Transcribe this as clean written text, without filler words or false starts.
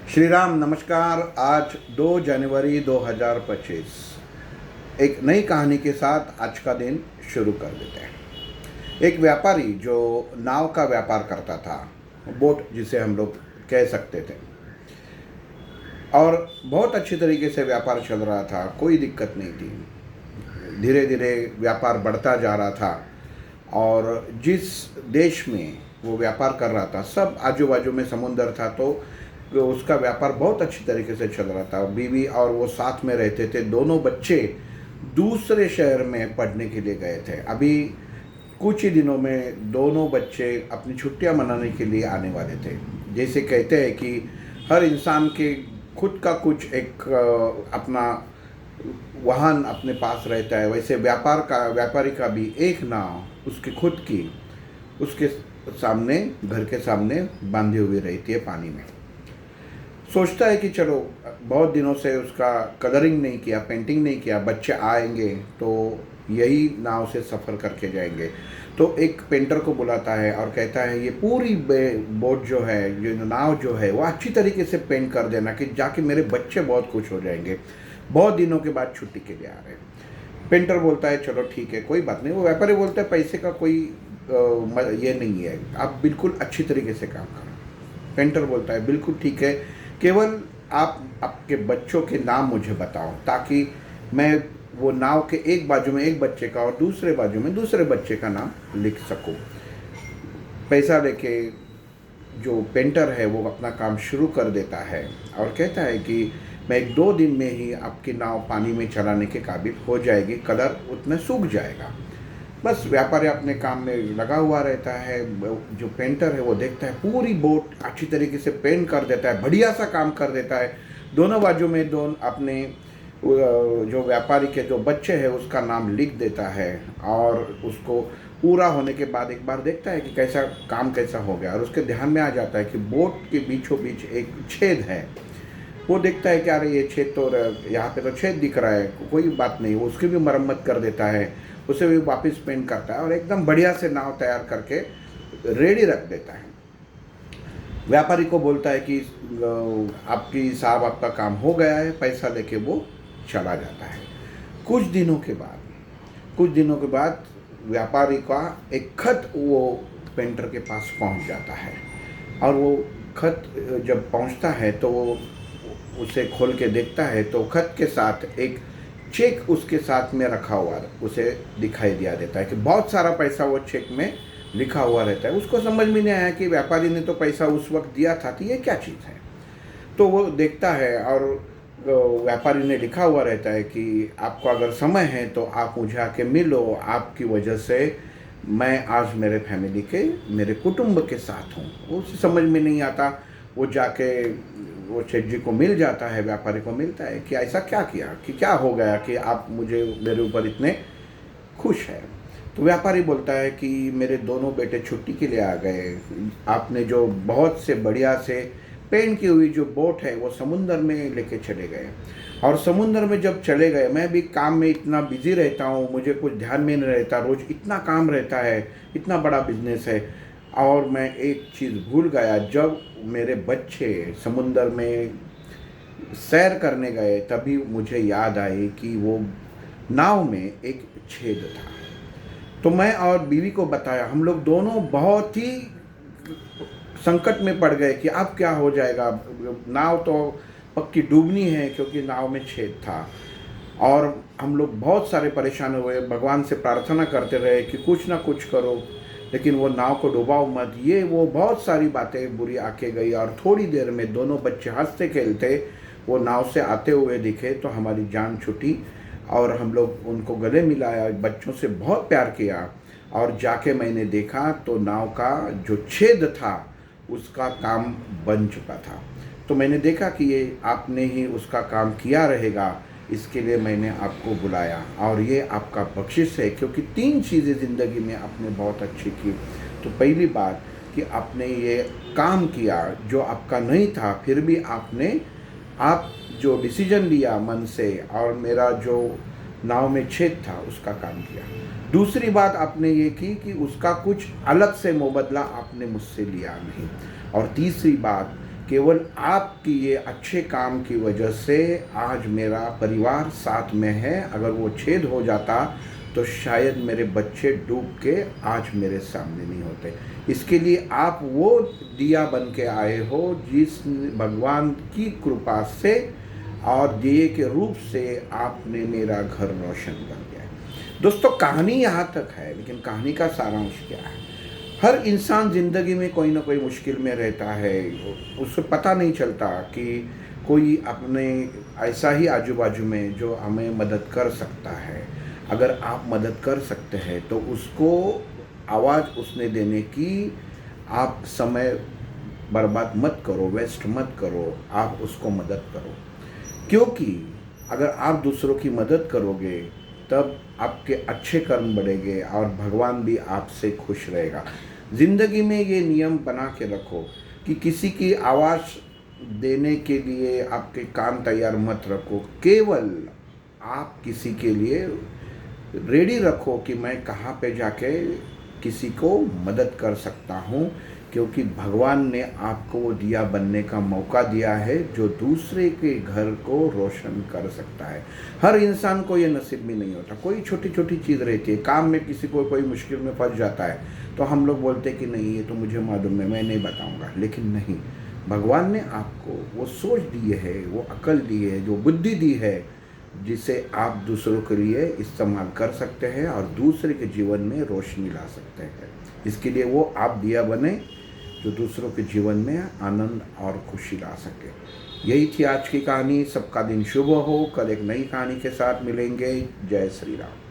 श्री राम नमस्कार। आज 2 जनवरी 2025 एक नई कहानी के साथ आज का दिन शुरू कर देते हैं। एक व्यापारी जो नाव का व्यापार करता था, बोट जिसे हम लोग कह सकते थे, और बहुत अच्छी तरीके से व्यापार चल रहा था, कोई दिक्कत नहीं थी। धीरे धीरे व्यापार बढ़ता जा रहा था और जिस देश में वो व्यापार कर रहा था सब आजू बाजू में समुंदर था, तो उसका व्यापार बहुत अच्छी तरीके से चल रहा था। बीवी और वो साथ में रहते थे। दोनों बच्चे दूसरे शहर में पढ़ने के लिए गए थे। अभी कुछ ही दिनों में दोनों बच्चे अपनी छुट्टियां मनाने के लिए आने वाले थे। जैसे कहते हैं कि हर इंसान के खुद का कुछ एक अपना वाहन अपने पास रहता है, वैसे व्यापारी का भी एक नाव उसकी खुद की उसके सामने, घर के सामने बांधी हुई रहती है पानी में। सोचता है कि चलो, बहुत दिनों से उसका कलरिंग नहीं किया, पेंटिंग नहीं किया, बच्चे आएंगे तो यही नाव से सफ़र करके जाएंगे। तो एक पेंटर को बुलाता है और कहता है ये पूरी बोट जो है, जो नाव जो है, वो अच्छी तरीके से पेंट कर देना कि जाके मेरे बच्चे बहुत खुश हो जाएंगे, बहुत दिनों के बाद छुट्टी के लिए आ रहे हैं। पेंटर बोलता है चलो ठीक है, कोई बात नहीं। वो व्यापारी बोलता है पैसे का कोई ये नहीं है, आप बिल्कुल अच्छी तरीके से काम करो। पेंटर बोलता है बिल्कुल ठीक है, केवल आप आपके बच्चों के नाम मुझे बताओ ताकि मैं वो नाव के एक बाजू में एक बच्चे का और दूसरे बाजू में दूसरे बच्चे का नाम लिख सकूं। पैसा लेके जो पेंटर है वो अपना काम शुरू कर देता है और कहता है कि मैं 1-2 दिन में ही आपकी नाव पानी में चलाने के काबिल हो जाएगी, कलर उतना सूख जाएगा। बस व्यापारी अपने काम में लगा हुआ रहता है। जो पेंटर है वो देखता है पूरी बोट अच्छी तरीके से पेंट कर देता है, बढ़िया सा काम कर देता है। दोनों बाजू में अपने जो व्यापारी के जो बच्चे हैं उसका नाम लिख देता है और उसको पूरा होने के बाद एक बार देखता है कि कैसा हो गया, और उसके ध्यान में आ जाता है कि बोट के बीचों बीच एक छेद है। वो देखता है कि अरे ये छेद तो, यहाँ पे तो छेद दिख रहा है, कोई बात नहीं, वो उसकी भी मरम्मत कर देता है, उसे भी वापस पेंट करता है और एकदम बढ़िया से नाव तैयार करके रेडी रख देता है। व्यापारी को बोलता है कि आपका काम हो गया है, पैसा लेके वो चला जाता है। कुछ दिनों के बाद व्यापारी का एक खत वो पेंटर के पास पहुंच जाता है, और वो खत जब पहुंचता है तो वो उसे खोल के देखता है तो खत के साथ एक चेक उसके साथ में रखा हुआ उसे दिखाई दिया देता है कि बहुत सारा पैसा वो चेक में लिखा हुआ रहता है। उसको समझ में नहीं आया कि व्यापारी ने तो पैसा उस वक्त दिया था, तो ये क्या चीज़ है। तो वो देखता है और व्यापारी ने लिखा हुआ रहता है कि आपको अगर समय है तो आप मुझे आके मिलो, आपकी वजह से मैं आज मेरे कुटुंब के साथ हूँ। वो उसे समझ में नहीं आता। वो जाके वो सेठ जी को मिल जाता है, व्यापारी को मिलता है कि ऐसा क्या किया, कि क्या हो गया कि आप मेरे ऊपर इतने खुश हैं। तो व्यापारी बोलता है कि मेरे दोनों बेटे छुट्टी के लिए आ गए, आपने जो बहुत से बढ़िया से पेंट की हुई जो बोट है वो समुंदर में लेके चले गए, और समुंदर में जब चले गए मैं भी काम में इतना बिजी रहता हूँ, मुझे कुछ ध्यान में नहीं रहता, रोज़ इतना काम रहता है, इतना बड़ा बिजनेस है, और मैं एक चीज़ भूल गया। जब मेरे बच्चे समुंदर में सैर करने गए तभी मुझे याद आई कि वो नाव में एक छेद था। तो मैं और बीवी को बताया, हम लोग दोनों बहुत ही संकट में पड़ गए कि अब क्या हो जाएगा। नाव तो पक्की डूबनी है क्योंकि नाव में छेद था, और हम लोग बहुत सारे परेशान हुए, भगवान से प्रार्थना करते रहे कि कुछ ना कुछ करो, लेकिन वो नाव को डुबाओ मत, ये वो बहुत सारी बातें बुरी आके गई। और थोड़ी देर में दोनों बच्चे हंसते खेलते वो नाव से आते हुए दिखे तो हमारी जान छूटी, और हम लोग उनको गले मिलाया, बच्चों से बहुत प्यार किया, और जाके मैंने देखा तो नाव का जो छेद था उसका काम बन चुका था। तो मैंने देखा कि ये आपने ही उसका काम किया रहेगा, इसके लिए मैंने आपको बुलाया, और ये आपका बख्शिश है, क्योंकि 3 चीज़ें ज़िंदगी में आपने बहुत अच्छी की। तो पहली बात कि आपने ये काम किया जो आपका नहीं था, फिर भी आप जो डिसीजन लिया मन से, और मेरा जो नाव में छेद था उसका काम किया। दूसरी बात आपने ये की कि उसका कुछ अलग से मुबदला आपने मुझसे लिया नहीं। और तीसरी बात केवल आपकी ये अच्छे काम की वजह से आज मेरा परिवार साथ में है। अगर वो छेद हो जाता तो शायद मेरे बच्चे डूब के आज मेरे सामने नहीं होते। इसके लिए आप वो दिया बन के आए हो जिस भगवान की कृपा से और दिए के रूप से आपने मेरा घर रोशन कर दिया है। दोस्तों, कहानी यहाँ तक है, लेकिन कहानी का सारांश क्या है? हर इंसान ज़िंदगी में कोई ना कोई मुश्किल में रहता है। उसे पता नहीं चलता कि कोई अपने ऐसा ही आजू बाजू में जो हमें मदद कर सकता है। अगर आप मदद कर सकते हैं तो उसको आवाज़ उसने देने की आप समय बर्बाद मत करो, वेस्ट मत करो, आप उसको मदद करो। क्योंकि अगर आप दूसरों की मदद करोगे तब आपके अच्छे कर्म बढ़ेंगे और भगवान भी आपसे खुश रहेगा। ज़िंदगी में ये नियम बना के रखो कि किसी की आवाज़ देने के लिए आपके कान तैयार मत रखो। केवल आप किसी के लिए रेडी रखो कि मैं कहाँ पे जाके किसी को मदद कर सकता हूँ, क्योंकि भगवान ने आपको वो दिया बनने का मौका दिया है जो दूसरे के घर को रोशन कर सकता है। हर इंसान को ये नसीब में नहीं होता। कोई छोटी छोटी चीज़ रहती है, काम में किसी को कोई मुश्किल में फंस जाता है तो हम लोग बोलते हैं कि नहीं, ये तो मुझे मालूम है, मैं नहीं बताऊंगा। लेकिन नहीं, भगवान ने आपको वो सोच दी है, वो अकल दी है, जो बुद्धि दी है, जिसे आप दूसरों के लिए इस्तेमाल कर सकते हैं और दूसरे के जीवन में रोशनी ला सकते हैं। इसके लिए वो आप दिया बने जो दूसरों के जीवन में आनंद और खुशी ला सके। यही थी आज की कहानी। सबका दिन शुभ हो। कल एक नई कहानी के साथ मिलेंगे। जय श्री राम।